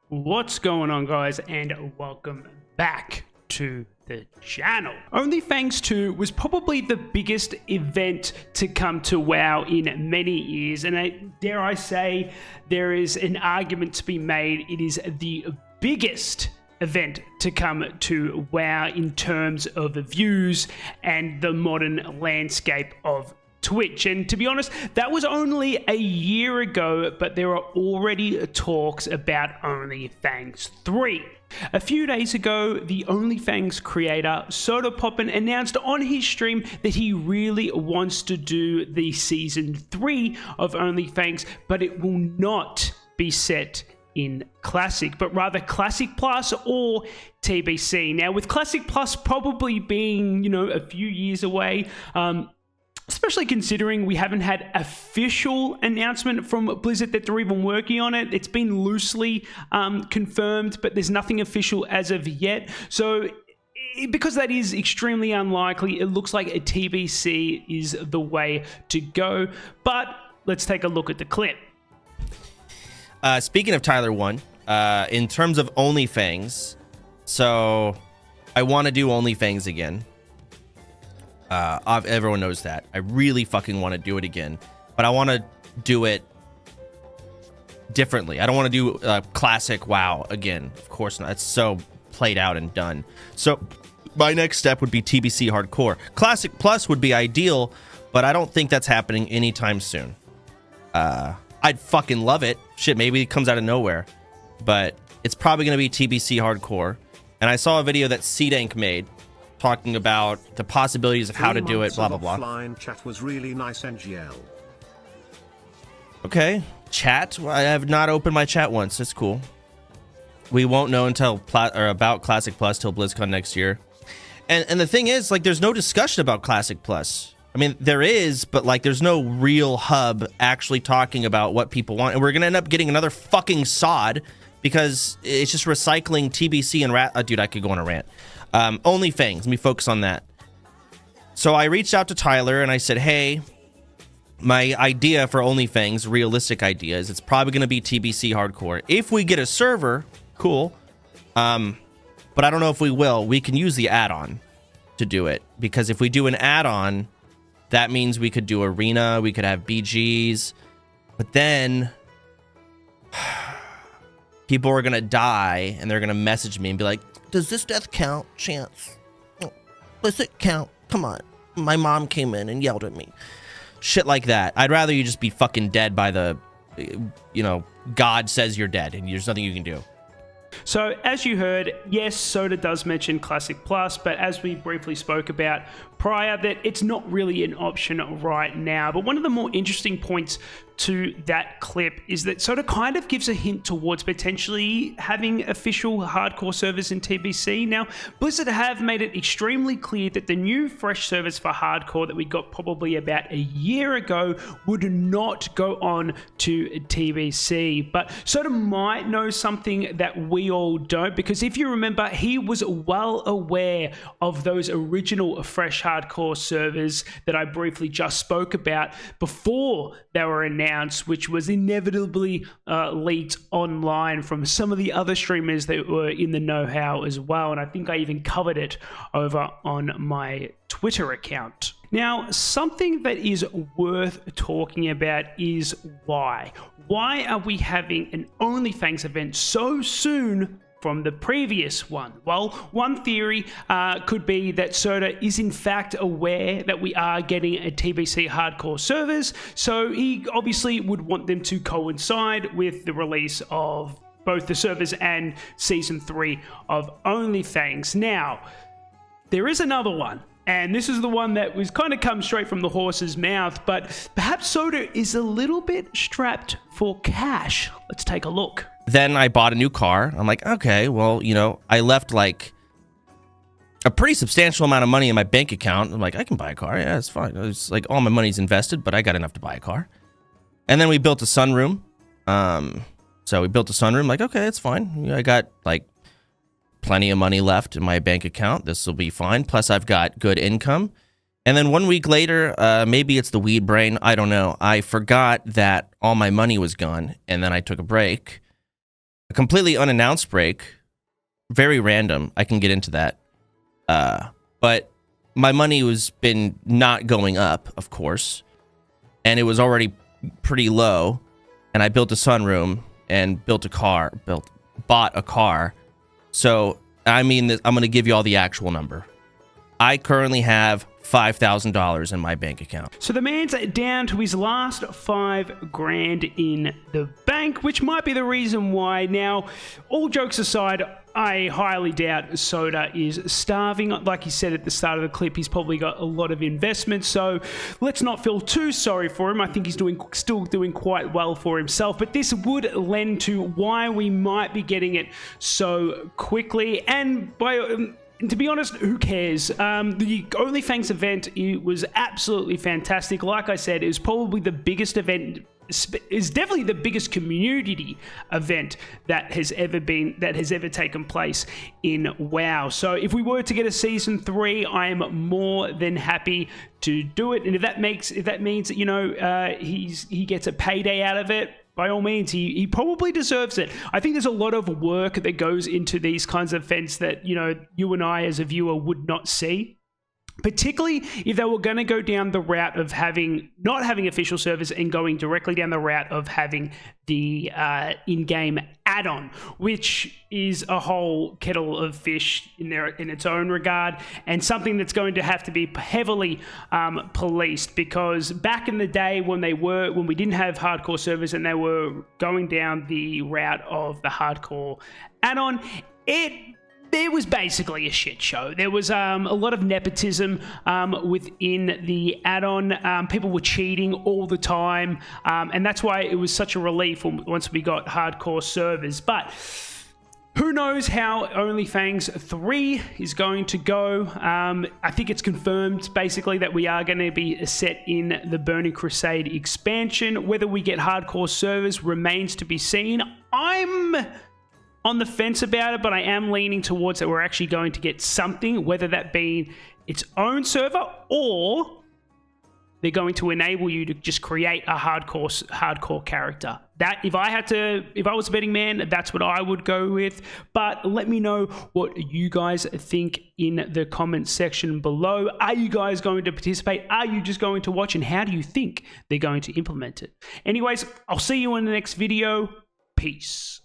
What's going on, guys, and welcome back to the channel. Onlyfangs 2 was probably the biggest event to come to WoW in many years, and dare I say, there is an argument to be made. It is the biggest event to come to WoW in terms of the views and the modern landscape of Twitch. And to be honest, that was only a year ago, but there are already talks about Onlyfangs 3. A few days ago, the Onlyfangs creator Sodapoppin announced on his stream that he really wants to do the season 3 of Onlyfangs, but it will not be set in Classic, but rather Classic Plus or TBC. Now, with Classic Plus probably being, a few years away, especially considering we haven't had official announcement from Blizzard that they're even working on it. It's been loosely confirmed, but there's nothing official as of yet. So because that is extremely unlikely, it looks like a TBC is the way to go. But let's take a look at the clip. Speaking of Tyler 1, in terms of Onlyfangs, so I want to do Onlyfangs again. Everyone knows that. I really fucking want to do it again, but I want to do it differently. I don't want to do classic WoW again. Of course not. It's so played out and done. So my next step would be TBC hardcore. Classic Plus would be ideal, but I don't think that's happening anytime soon. I'd fucking love it. Shit, maybe it comes out of nowhere, but it's probably going to be TBC hardcore. And I saw a video that 𝐒𝐃 made talking about the possibilities of how to do it, blah, blah, blah. Offline chat was really nice, NGL. Okay, chat? Well, I have not opened my chat once. It's cool. We won't know until about Classic Plus till BlizzCon next year. And the thing is, like, there's no discussion about Classic Plus. I mean, there is, but, like, there's no real hub actually talking about what people want. And we're going to end up getting another fucking sod because it's just recycling TBC and dude, I could go on a rant. Onlyfangs, let me focus on that. So I reached out to Tyler and I said, hey, my idea for Onlyfangs, realistic idea, is it's probably going to be TBC hardcore. If we get a server, cool. But I don't know if we will. We can use the add-on to do it. Because if we do an add-on, that means we could do arena, we could have BGs. But then people are going to die and they're going to message me and be like, does this death count? Chance. Does it count? Come on. My mom came in and yelled at me. Shit like that. I'd rather you just be fucking dead by the, God says you're dead and there's nothing you can do. So, as you heard, yes, Soda does mention Classic Plus, but as we briefly spoke about prior, that it's not really an option right now. But one of the more interesting points to that clip is that Soda kind of gives a hint towards potentially having official hardcore servers in TBC. Now, Blizzard have made it extremely clear that the new fresh servers for hardcore that we got probably about a year ago would not go on to TBC. But Soda might know something that we all don't, because if you remember, he was well aware of those original fresh hardcore servers that I briefly just spoke about before they were announced, which was inevitably leaked online from some of the other streamers that were in the know-how as well. And I think I even covered it over on my Twitter account. Now, something that is worth talking about is why. Why are we having an Onlyfangs event so soon from the previous one? Well, one theory could be that Soda is in fact aware that we are getting a TBC hardcore servers, so he obviously would want them to coincide with the release of both the servers and Season 3 of Onlyfangs. Now, there is another one, and this is the one that was kind of come straight from the horse's mouth, but perhaps Soda is a little bit strapped for cash. Let's take a look. Then I bought a new car. I'm like, okay, well, I left like a pretty substantial amount of money in my bank account. I'm like, I can buy a car. Yeah, it's fine. It's like all my money's invested, but I got enough to buy a car. And then we built a sunroom. So we built a sunroom. Like, okay, it's fine. I got like plenty of money left in my bank account. This will be fine. Plus, I've got good income. And then 1 week later, maybe it's the weed brain. I don't know. I forgot that all my money was gone. And then I took a break. a completely unannounced break, very random. I can get into that. But my money was been not going up, of course, and it was already pretty low. And I built a sunroom and bought a car. So I mean, I'm going to give you all the actual number. I currently have $5,000 in my bank account. So the man's down to his last $5,000 in the bank, which might be the reason why. Now, all jokes aside, I highly doubt Soda is starving. Like he said at the start of the clip, he's probably got a lot of investment, so let's not feel too sorry for him. I think he's still doing quite well for himself, but this would lend to why we might be getting it so quickly. And to be honest, who cares? The Onlyfangs event, it was absolutely fantastic. Like I said, it was probably the biggest event. Is definitely the biggest community event that has ever taken place in WoW. So if we were to get a season 3, I am more than happy to do it. And if that means that, you know, he gets a payday out of it, by all means, he probably deserves it. I think there's a lot of work that goes into these kinds of events that, you know, you and I as a viewer would not see. Particularly if they were going to go down the route of not having official servers and going directly down the route of having the in-game add-on, which is a whole kettle of fish in its own regard, and something that's going to have to be heavily policed, because back in the day when we didn't have hardcore servers and they were going down the route of the hardcore add-on, it was basically a shit show. There was a lot of nepotism within the add-on. People were cheating all the time, and that's why it was such a relief once we got hardcore servers. But who knows how Onlyfangs 3 is going to go. I think it's confirmed, basically, that we are going to be set in the Burning Crusade expansion. Whether we get hardcore servers remains to be seen. I'm on the fence about it, but I am leaning towards that we're actually going to get something, whether that be its own server or they're going to enable you to just create a hardcore character. That if I was a betting man, that's what I would go with. But let me know what you guys think in the comment section below. Are you guys going to participate? Are you just going to watch? And how do you think they're going to implement it? Anyways, I'll see you in the next video. Peace.